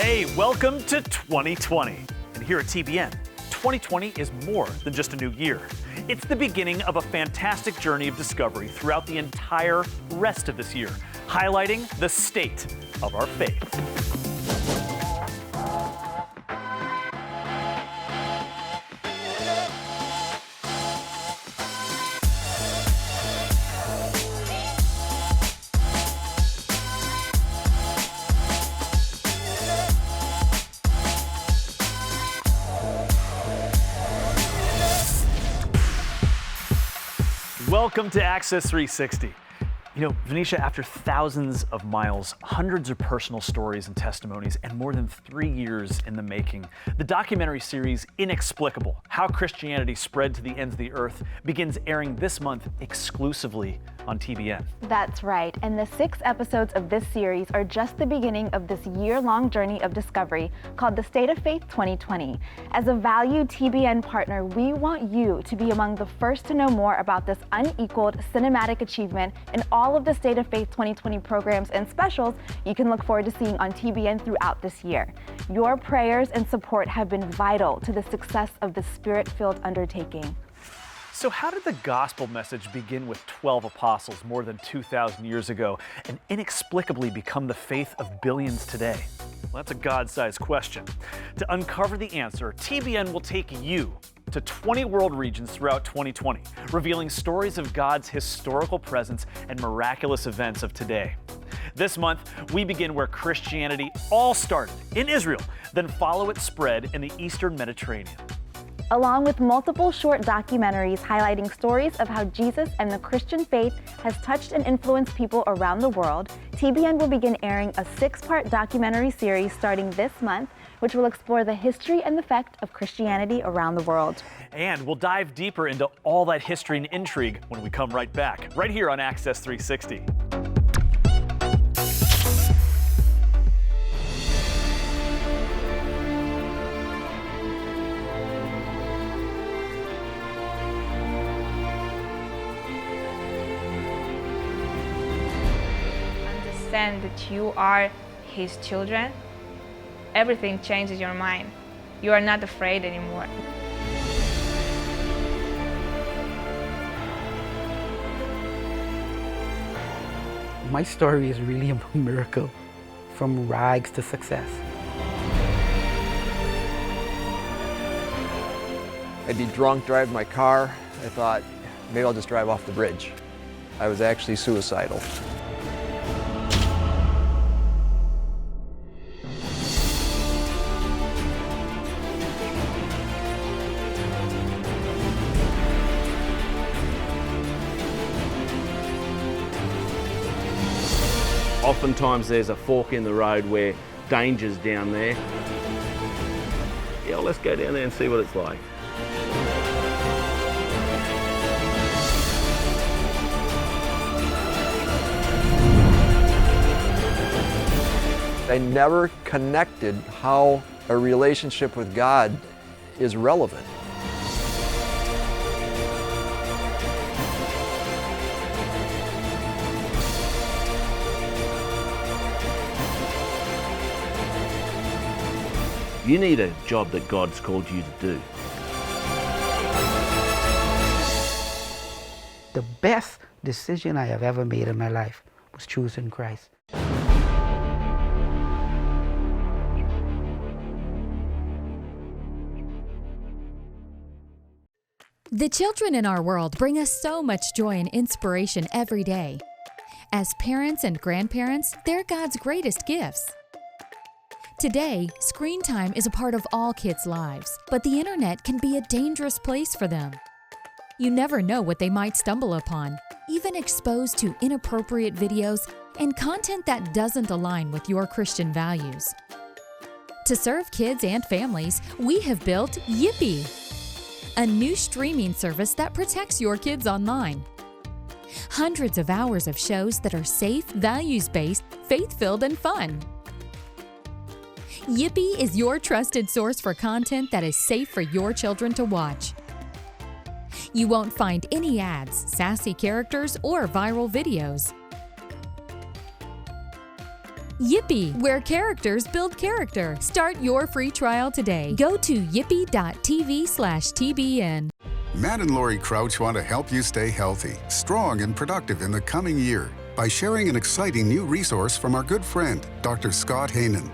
Hey, welcome to 2020. And here at TBN, 2020 is more than just a new year. It's the beginning of a fantastic journey of discovery throughout the entire rest of this year, highlighting the state of our faith. Welcome to Access 360. You know, Venetia, after thousands of miles, hundreds of personal stories and testimonies, and more than 3 years in the making, the documentary series Inexplicable: How Christianity Spread to the Ends of the Earth begins airing this month exclusively on TBN. That's right, and the 6 episodes of this series are just the beginning of this year-long journey of discovery called The State of Faith 2020. As a valued TBN partner, we want you to be among the first to know more about this unequaled cinematic achievement and all of the State of Faith 2020 programs and specials you can look forward to seeing on TBN throughout this year. Your prayers and support have been vital to the success of this spirit-filled undertaking. So how did the gospel message begin with 12 apostles more than 2,000 years ago and inexplicably become the faith of billions today? Well, that's a God-sized question. To uncover the answer, TBN will take you to 20 world regions throughout 2020, revealing stories of God's historical presence and miraculous events of today. This month, we begin where Christianity all started, in Israel, then follow its spread in the Eastern Mediterranean. Along with multiple short documentaries highlighting stories of how Jesus and the Christian faith has touched and influenced people around the world, TBN will begin airing a 6-part documentary series starting this month, which will explore the history and effect of Christianity around the world. And we'll dive deeper into all that history and intrigue when we come right back, right here on Access 360. Understand that you are His children, everything changes your mind. You are not afraid anymore. My story is really a miracle, from rags to success. I'd be drunk, drive my car. I thought, maybe I'll just drive off the bridge. I was actually suicidal. Oftentimes there's a fork in the road where danger's down there. Yeah, let's go down there and see what it's like. I never connected how a relationship with God is relevant. You need a job that God's called you to do. The best decision I have ever made in my life was choosing Christ. The children in our world bring us so much joy and inspiration every day. As parents and grandparents, they're God's greatest gifts. Today, screen time is a part of all kids' lives, but the internet can be a dangerous place for them. You never know what they might stumble upon, even exposed to inappropriate videos and content that doesn't align with your Christian values. To serve kids and families, we have built Yippee, a new streaming service that protects your kids online. Hundreds of hours of shows that are safe, values-based, faith-filled, and fun. Yippee is your trusted source for content that is safe for your children to watch. You won't find any ads, sassy characters, or viral videos. Yippee, where characters build character. Start your free trial today. Go to yippee.tv/TBN. Matt and Lori Crouch want to help you stay healthy, strong, and productive in the coming year by sharing an exciting new resource from our good friend, Dr. Scott Hainan.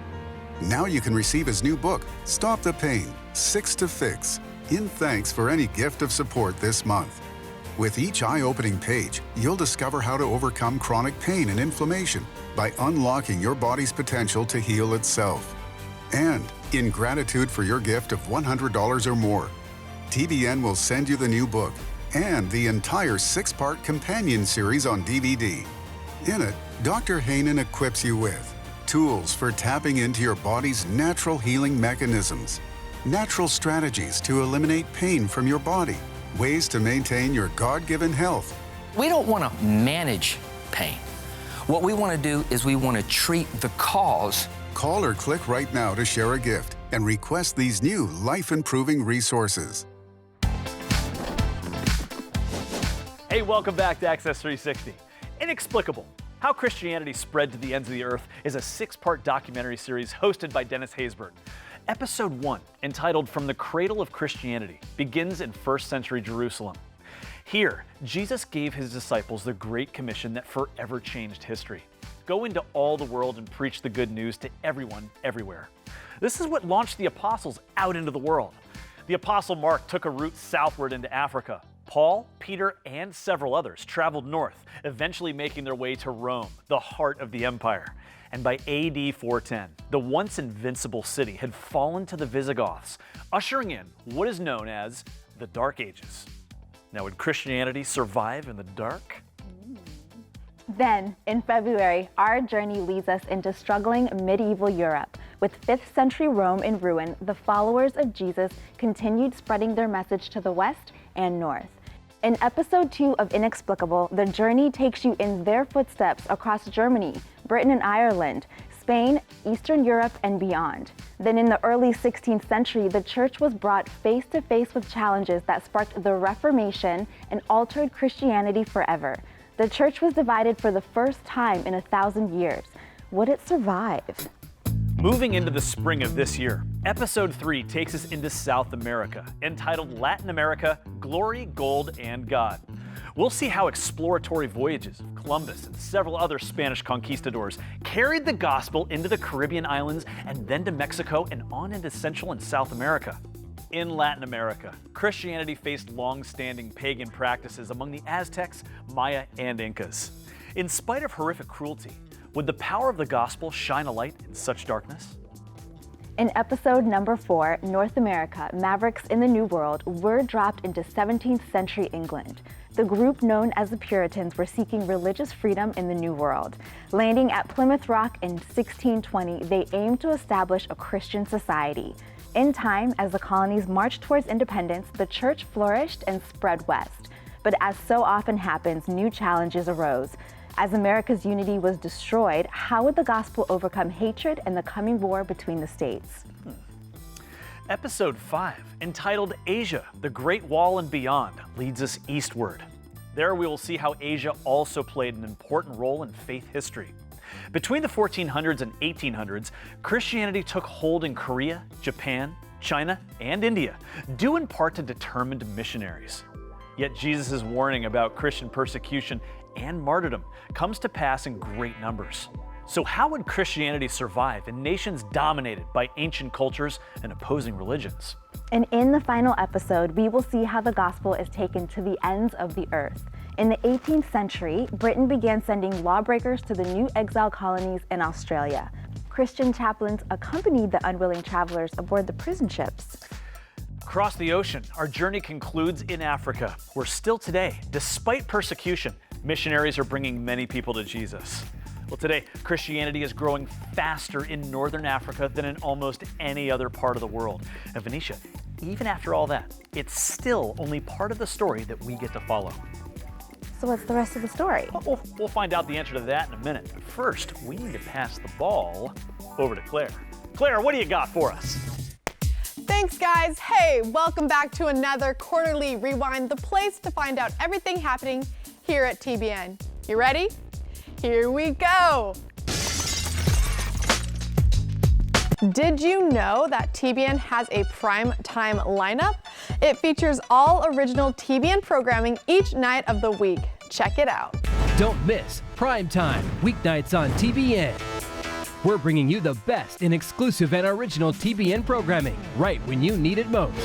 Now you can receive his new book, Stop the Pain, 6 to Fix, in thanks for any gift of support this month. With each eye-opening page, you'll discover how to overcome chronic pain and inflammation by unlocking your body's potential to heal itself. And in gratitude for your gift of $100 or more, TBN will send you the new book and the entire 6-part companion series on DVD. In it, Dr. Hainan equips you with tools for tapping into your body's natural healing mechanisms, natural strategies to eliminate pain from your body, ways to maintain your God-given health. We don't want to manage pain. What we want to do is we want to treat the cause. Call or click right now to share a gift and request these new life-improving resources. Hey, welcome back to Access 360. Inexplicable: How Christianity Spread to the Ends of the Earth is a 6-part documentary series hosted by Dennis Haysbert. Episode 1, entitled From the Cradle of Christianity, begins in 1st century Jerusalem. Here, Jesus gave his disciples the Great Commission that forever changed history. Go into all the world and preach the good news to everyone, everywhere. This is what launched the apostles out into the world. The apostle Mark took a route southward into Africa. Paul, Peter, and several others traveled north, eventually making their way to Rome, the heart of the empire. And by AD 410, the once invincible city had fallen to the Visigoths, ushering in what is known as the Dark Ages. Now, would Christianity survive in the dark? Then, in February, our journey leads us into struggling medieval Europe. With 5th century Rome in ruin, the followers of Jesus continued spreading their message to the west and north. In episode 2 of Inexplicable, the journey takes you in their footsteps across Germany, Britain and Ireland, Spain, Eastern Europe, and beyond. Then in the early 16th century, the church was brought face to face with challenges that sparked the Reformation and altered Christianity forever. The church was divided for the first time in 1,000 years. Would it survive? Moving into the spring of this year, episode 3 takes us into South America, entitled Latin America: Glory, Gold, and God. We'll see how exploratory voyages of Columbus and several other Spanish conquistadors carried the gospel into the Caribbean islands and then to Mexico and on into Central and South America. In Latin America, Christianity faced long-standing pagan practices among the Aztecs, Maya, and Incas. In spite of horrific cruelty, would the power of the gospel shine a light in such darkness? In episode number 4, North America, Mavericks in the New World, we're dropped into 17th century England. The group known as the Puritans were seeking religious freedom in the New World. Landing at Plymouth Rock in 1620, they aimed to establish a Christian society. In time, as the colonies marched towards independence, the church flourished and spread west. But as so often happens, new challenges arose. As America's unity was destroyed, how would the gospel overcome hatred and the coming war between the states? Episode 5, entitled Asia, the Great Wall and Beyond, leads us eastward. There we will see how Asia also played an important role in faith history. Between the 1400s and 1800s, Christianity took hold in Korea, Japan, China, and India, due in part to determined missionaries. Yet Jesus' warning about Christian persecution and martyrdom comes to pass in great numbers. So how would Christianity survive in nations dominated by ancient cultures and opposing religions? And in the final episode, we will see how the gospel is taken to the ends of the earth. In the 18th century, Britain began sending lawbreakers to the new exile colonies in Australia. Christian chaplains accompanied the unwilling travelers aboard the prison ships. Across the ocean, our journey concludes in Africa, where still today, despite persecution, missionaries are bringing many people to Jesus. Well, today, Christianity is growing faster in Northern Africa than in almost any other part of the world. And Venetia, even after all that, it's still only part of the story that we get to follow. So what's the rest of the story? Well, we'll find out the answer to that in a minute. But first, we need to pass the ball over to Claire. Claire, what do you got for us? Thanks, guys. Hey, welcome back to another Quarterly Rewind, the place to find out everything happening here at TBN. You ready? Here we go. Did you know that TBN has a prime time lineup? It features all original TBN programming each night of the week. Check it out. Don't miss Prime Time, weeknights on TBN. We're bringing you the best in exclusive and original TBN programming right when you need it most.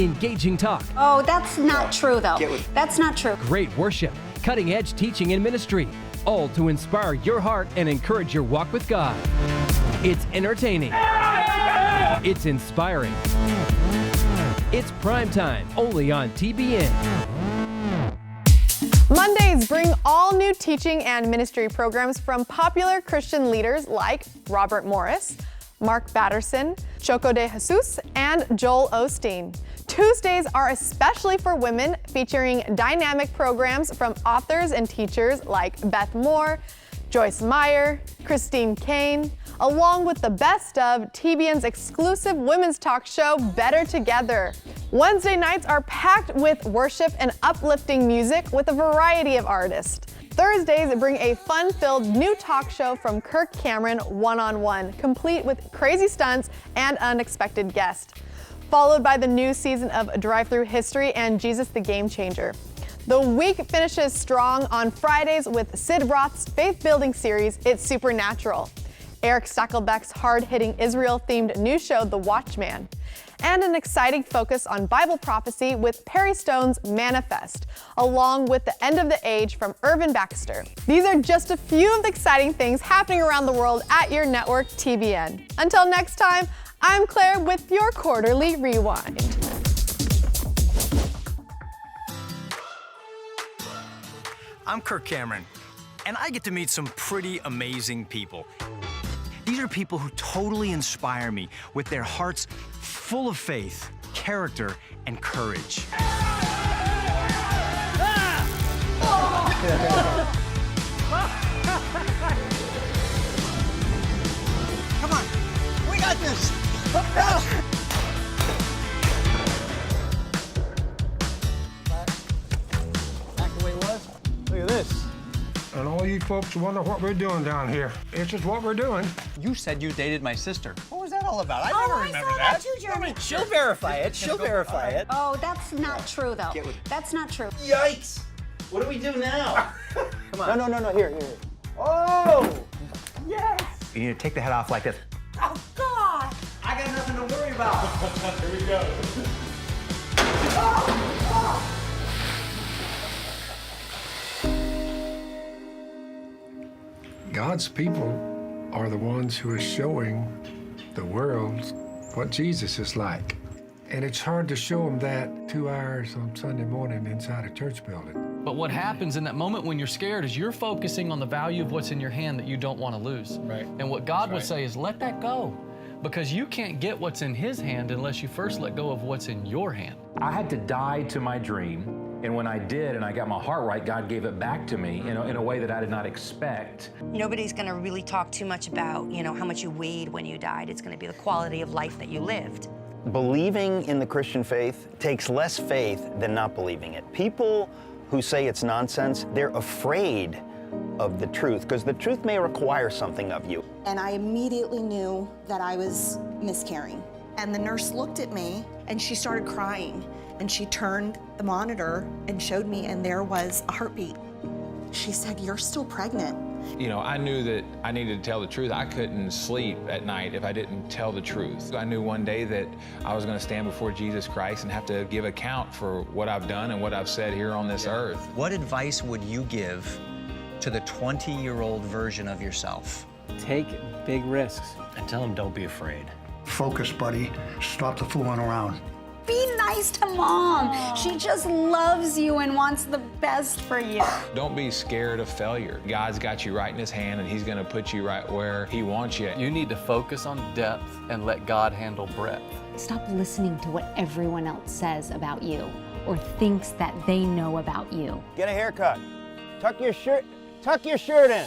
Engaging talk. Oh, that's not true, though. That's not true. Great worship, cutting-edge teaching and ministry, all to inspire your heart and encourage your walk with God. It's entertaining. It's inspiring. It's Prime Time, only on TBN. Mondays bring all new teaching and ministry programs from popular Christian leaders like Robert Morris, Mark Batterson, Choco de Jesus, and Joel Osteen. Tuesdays are especially for women, featuring dynamic programs from authors and teachers like Beth Moore, Joyce Meyer, Christine Kane, along with the best of TBN's exclusive women's talk show, Better Together. Wednesday nights are packed with worship and uplifting music with a variety of artists. Thursdays bring a fun-filled new talk show from Kirk Cameron, One-on-One, complete with crazy stunts and unexpected guests, followed by the new season of Drive-Thru History and Jesus the Game Changer. The week finishes strong on Fridays with Sid Roth's faith-building series, It's Supernatural, Eric Stackelbeck's hard-hitting Israel-themed new show, The Watchman, and an exciting focus on Bible prophecy with Perry Stone's Manifest, along with The End of the Age from Irvin Baxter. These are just a few of the exciting things happening around the world at your network, TBN. Until next time, I'm Claire with your Quarterly Rewind. I'm Kirk Cameron, and I get to meet some pretty amazing people. These are people who totally inspire me with their hearts full of faith, character, and courage. Come on, we got this. Back the way it was. Look at this. And all you folks wonder what we're doing down here. It's just what we're doing. You said you dated my sister. What was that all about? I never remember that. Too, Jeremy. She'll verify it. She'll verify it. Oh, that's not true, though. That's not true. Yikes! What do we do now? Come on. No. Here. Oh! Yes! You need to take the head off like this. Oh, God! I got nothing to worry about. Here we go. God's people are the ones who are showing the world what Jesus is like. And it's hard to show them that 2 hours on Sunday morning inside a church building. But what happens in that moment when you're scared is you're focusing on the value of what's in your hand that you don't want to lose. Right. And what God would say is let that go, because you can't get what's in His hand unless you first let go of what's in your hand. I had to die to my dream, and when I did and I got my heart right, God gave it back to me in a way that I did not expect. Nobody's gonna really talk too much about, how much you weighed when you died. It's gonna be the quality of life that you lived. Believing in the Christian faith takes less faith than not believing it. People who say it's nonsense, they're afraid of the truth, because the truth may require something of you. And I immediately knew that I was miscarrying. And the nurse looked at me and she started crying. And she turned the monitor and showed me, and there was a heartbeat. She said, "You're still pregnant." I knew that I needed to tell the truth. I couldn't sleep at night if I didn't tell the truth. I knew one day that I was going to stand before Jesus Christ and have to give account for what I've done and what I've said here on this earth. What advice would you give to the 20-year-old version of yourself? Take big risks. And tell him don't be afraid. Focus, buddy. Stop the fooling around. Be nice to Mom. She just loves you and wants the best for you. Don't be scared of failure. God's got you right in His hand, and He's going to put you right where He wants you. You need to focus on depth and let God handle breadth. Stop listening to what everyone else says about you or thinks that they know about you. Get a haircut. Tuck your shirt in.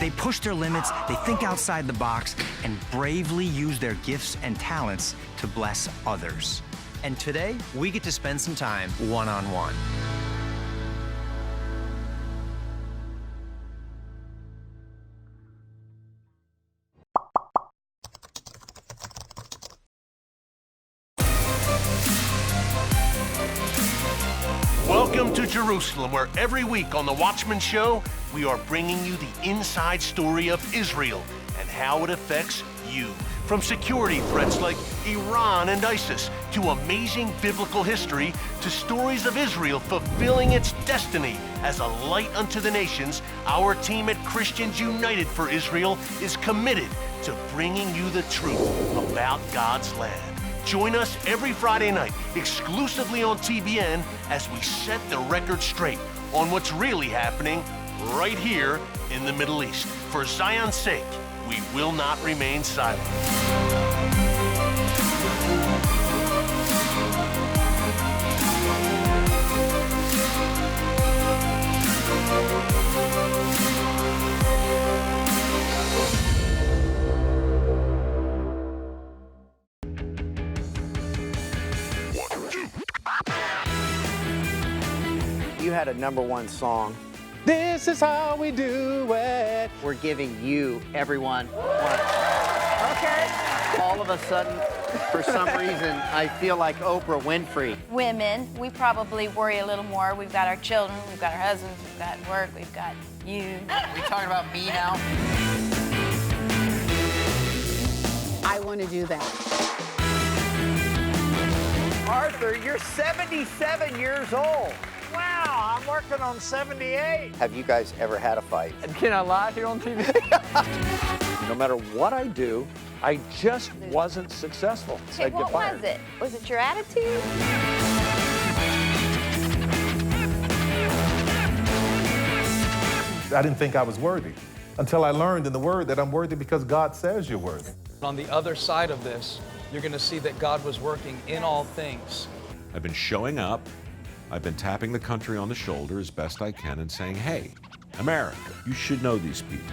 They push their limits, they think outside the box, and bravely use their gifts and talents to bless others. And today, we get to spend some time one-on-one. Welcome to Jerusalem, where every week on The Watchman Show, we are bringing you the inside story of Israel and how it affects you. From security threats like Iran and ISIS, to amazing biblical history, to stories of Israel fulfilling its destiny as a light unto the nations, our team at Christians United for Israel is committed to bringing you the truth about God's land. Join us every Friday night, exclusively on TBN, as we set the record straight on what's really happening right here in the Middle East. For Zion's sake, we will not remain silent. You had a #1 song. This is how we do it. We're giving you, everyone, one. Okay. All of a sudden, for some reason, I feel like Oprah Winfrey. Women, we probably worry a little more. We've got our children, we've got our husbands, we've got work, we've got you. Are we talking about me now? I want to do that. Arthur, you're 77 years old. Wow, I'm working on 78. Have you guys ever had a fight? Can I lie here on TV? No matter what I do, I just wasn't successful. Okay, what was it? Was it your attitude? I didn't think I was worthy until I learned in the Word that I'm worthy because God says you're worthy. On the other side of this, you're going to see that God was working in all things. I've been showing up. I've been tapping the country on the shoulder as best I can and saying, hey, America, you should know these people.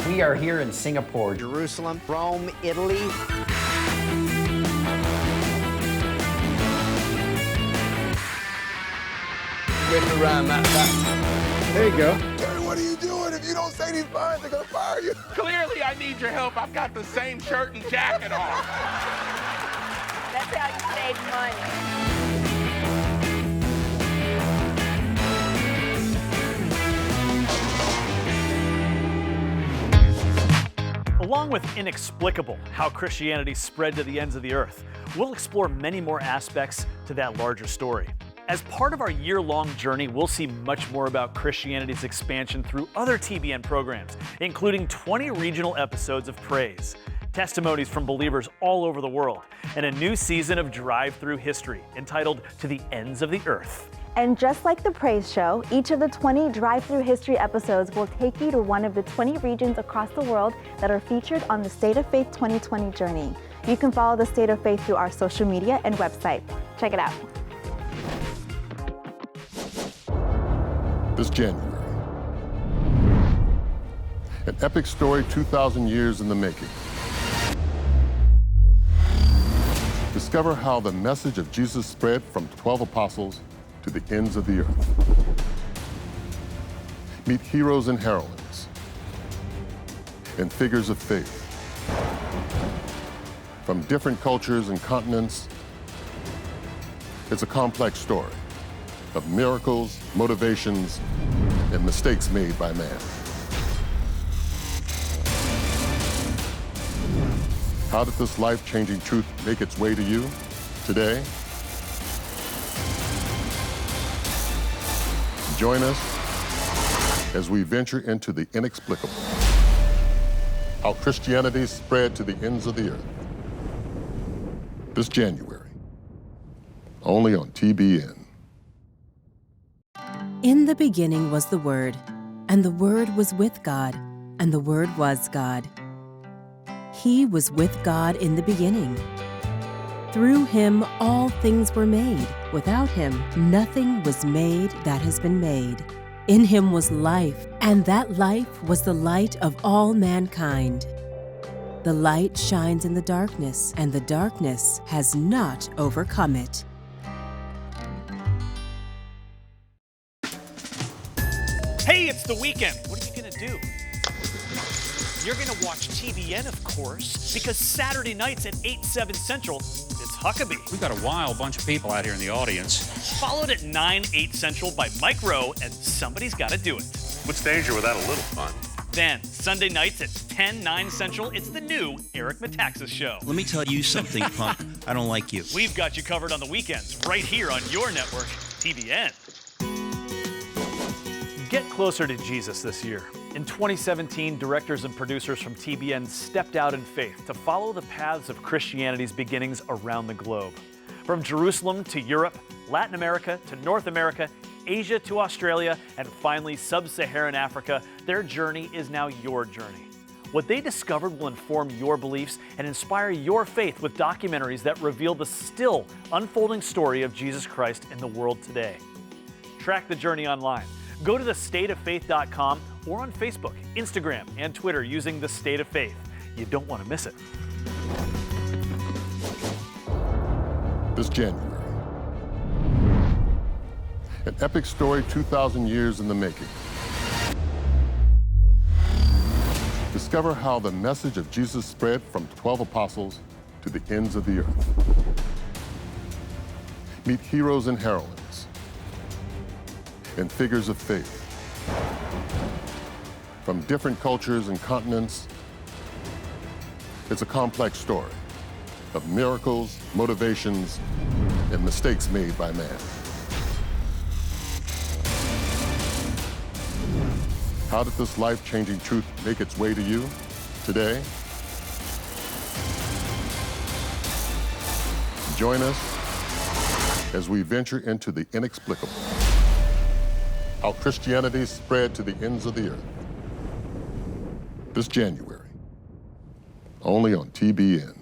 We are here in Singapore, Jerusalem, Rome, Italy. Whip around that. There you go. Terry, what are you doing? If you don't say these fines, they're gonna fire you. Clearly, I need your help. I've got the same shirt and jacket on. That's how you save money. Along with Inexplicable, How Christianity Spread to the Ends of the Earth, we'll explore many more aspects to that larger story. As part of our year-long journey, we'll see much more about Christianity's expansion through other TBN programs, including 20 regional episodes of Praise, testimonies from believers all over the world, and a new season of Drive-Through History entitled To the Ends of the Earth. And just like the Praise Show, each of the 20 Drive-Through History episodes will take you to one of the 20 regions across the world that are featured on the State of Faith 2020 journey. You can follow the State of Faith through our social media and website. Check it out. This January, an epic story 2,000 years in the making. Discover how the message of Jesus spread from 12 apostles to the ends of the earth. Meet heroes and heroines and figures of faith from different cultures and continents. It's a complex story of miracles, motivations, and mistakes made by man. How did this life-changing truth make its way to you today? Join us as we venture into the inexplicable. How Christianity spread to the ends of the earth. This January, only on TBN. In the beginning was the Word, and the Word was with God, and the Word was God. He was with God in the beginning. Through him all things were made. Without him nothing was made that has been made. In him was life, and that life was the light of all mankind. The light shines in the darkness, and the darkness has not overcome it. Hey, it's the weekend. What are you gonna do? You're going to watch TBN, of course, because Saturday nights at 8, 7 Central, it's Huckabee. We've got a wild bunch of people out here in the audience. Followed at 9, 8 Central by Mike Rowe and Somebody's Gotta Do It. What's danger without a little fun? Then, Sunday nights at 10, 9 Central, it's the new Eric Metaxas Show. Let me tell you something, punk. I don't like you. We've got you covered on the weekends, right here on your network, TBN. Get closer to Jesus this year. In 2017, directors and producers from TBN stepped out in faith to follow the paths of Christianity's beginnings around the globe. From Jerusalem to Europe, Latin America to North America, Asia to Australia, and finally Sub-Saharan Africa, their journey is now your journey. What they discovered will inform your beliefs and inspire your faith with documentaries that reveal the still unfolding story of Jesus Christ in the world today. Track the journey online. Go to thestateoffaith.com or on Facebook, Instagram, and Twitter using The State of Faith. You don't want to miss it. This January, an epic story 2,000 years in the making. Discover how the message of Jesus spread from 12 apostles to the ends of the earth. Meet heroes and heroines and figures of faith from different cultures and continents. It's a complex story of miracles, motivations, and mistakes made by man. How did this life-changing truth make its way to you today? Join us as we venture into the inexplicable. How Christianity spread to the ends of the earth. This January, only on TBN.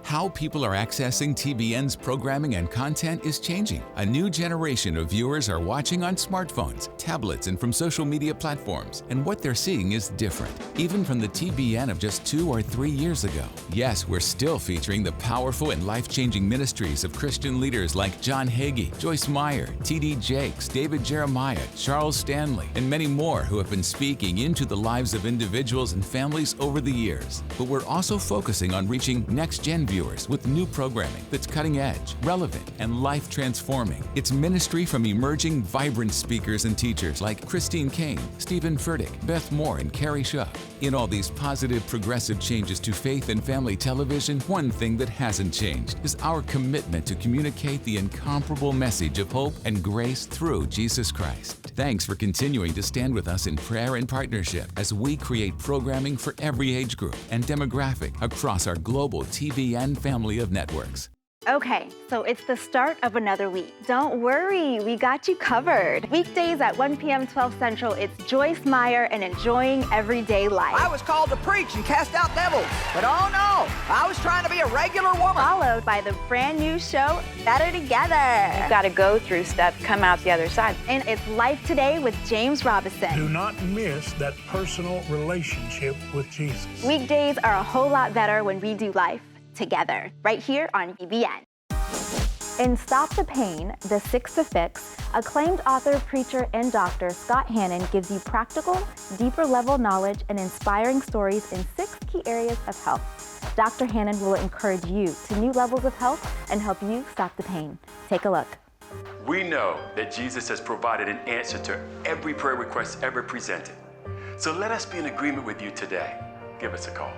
How people are accessing TBN's programming and content is changing. A new generation of viewers are watching on smartphones, tablets, and from social media platforms. And what they're seeing is different, even from the TBN of just 2 or 3 years ago. Yes, we're still featuring the powerful and life-changing ministries of Christian leaders like John Hagee, Joyce Meyer, T.D. Jakes, David Jeremiah, Charles Stanley, and many more who have been speaking into the lives of individuals and families over the years. But we're also focusing on reaching next-gen viewers with new programming that's cutting edge, relevant, and life-transforming. It's ministry from emerging, vibrant speakers and teachers like Christine Kane, Stephen Furtick, Beth Moore, and Carrie Shaw. In all these positive, progressive changes to faith and family television, one thing that hasn't changed is our commitment to communicate the incomparable message of hope and grace through Jesus Christ. Thanks for continuing to stand with us in prayer and partnership as we create programming for every age group and demographic across our global TBN family of networks. Okay, so it's the start of another week. Don't worry, we got you covered. Weekdays at 1 p.m., 12 Central, it's Joyce Meyer and Enjoying Everyday Life. I was called to preach and cast out devils, but oh no, I was trying to be a regular woman. Followed by the brand new show, Better Together. You've got to go through stuff, come out the other side. And it's Life Today with James Robison. Do not miss that personal relationship with Jesus. Weekdays are a whole lot better when we do life together, right here on TBN. In Stop the Pain, The Six to Fix, acclaimed author, preacher, and doctor Scott Hannon gives you practical, deeper level knowledge and inspiring stories in 6 key areas of health. Dr. Hannon will encourage you to new levels of health and help you stop the pain. Take a look. We know that Jesus has provided an answer to every prayer request ever presented. So let us be in agreement with you today. Give us a call.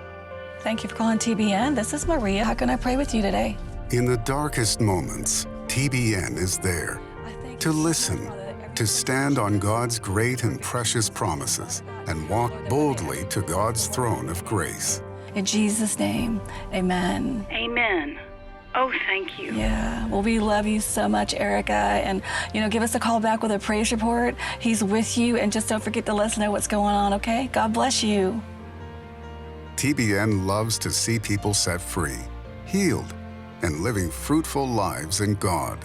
Thank you for calling TBN. This is Maria. How can I pray with you today? In the darkest moments, TBN is there to listen, to stand on God's great and precious promises, and walk boldly to God's throne of grace. In Jesus' name, amen. Amen. Oh, thank you. Yeah, well, we love you so much, Erica. And, give us a call back with a praise report. He's with you, and just don't forget to let us know what's going on, okay? God bless you. TBN loves to see people set free, healed, and living fruitful lives in God.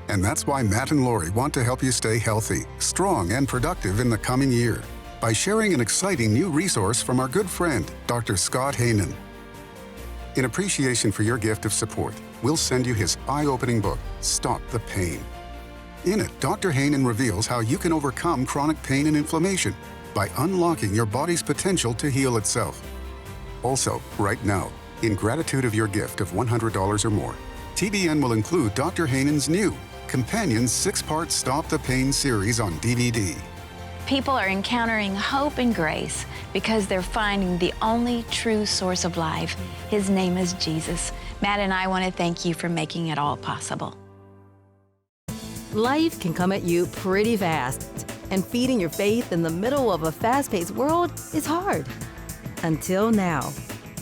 And that's why Matt and Lori want to help you stay healthy, strong, and productive in the coming year by sharing an exciting new resource from our good friend, Dr. Scott Hannon. In appreciation for your gift of support, we'll send you his eye-opening book, Stop the Pain. In it, Dr. Hannon reveals how you can overcome chronic pain and inflammation, by unlocking your body's potential to heal itself. Also, right now, in gratitude of your gift of $100 or more, TBN will include Dr. Hanen's new Companion 6-part Stop the Pain series on DVD. People are encountering hope and grace because they're finding the only true source of life. His name is Jesus. Matt and I want to thank you for making it all possible. Life can come at you pretty fast, and feeding your faith in the middle of a fast-paced world is hard. Until now.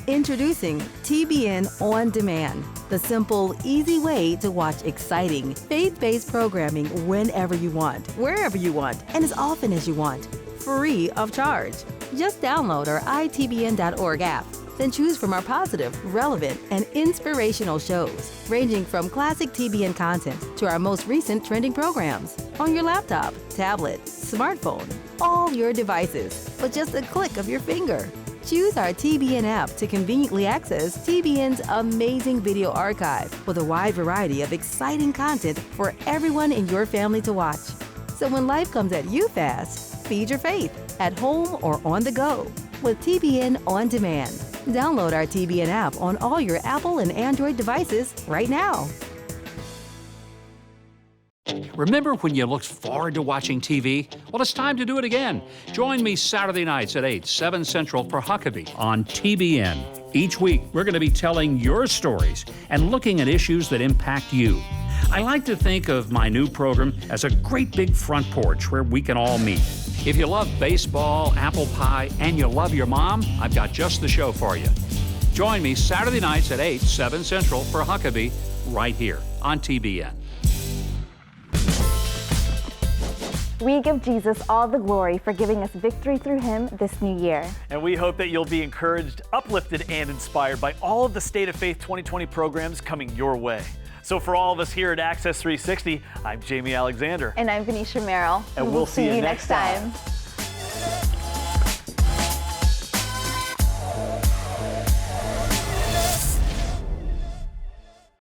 Introducing TBN On Demand, the simple, easy way to watch exciting, faith-based programming whenever you want, wherever you want, and as often as you want, free of charge. Just download our itbn.org app, then choose from our positive, relevant, and inspirational shows, ranging from classic TBN content to our most recent trending programs on your laptop, tablet, smartphone, all your devices, with just a click of your finger. Choose our TBN app to conveniently access TBN's amazing video archive with a wide variety of exciting content for everyone in your family to watch. So when life comes at you fast, feed your faith at home or on the go with TBN On Demand. Download our TBN app on all your Apple and Android devices right now. Remember when you looked forward to watching TV? Well, it's time to do it again. Join me Saturday nights at 8, 7 Central for Huckabee on TBN. Each week, we're going to be telling your stories and looking at issues that impact you. I like to think of my new program as a great big front porch where we can all meet. If you love baseball, apple pie, and you love your mom, I've got just the show for you. Join me Saturday nights at 8, 7 Central for Huckabee right here on TBN. We give Jesus all the glory for giving us victory through him this new year. And we hope that you'll be encouraged, uplifted, and inspired by all of the State of Faith 2020 programs coming your way. So for all of us here at Access 360, I'm Jamie Alexander. And I'm Venetia Merrill. And we'll see you next time.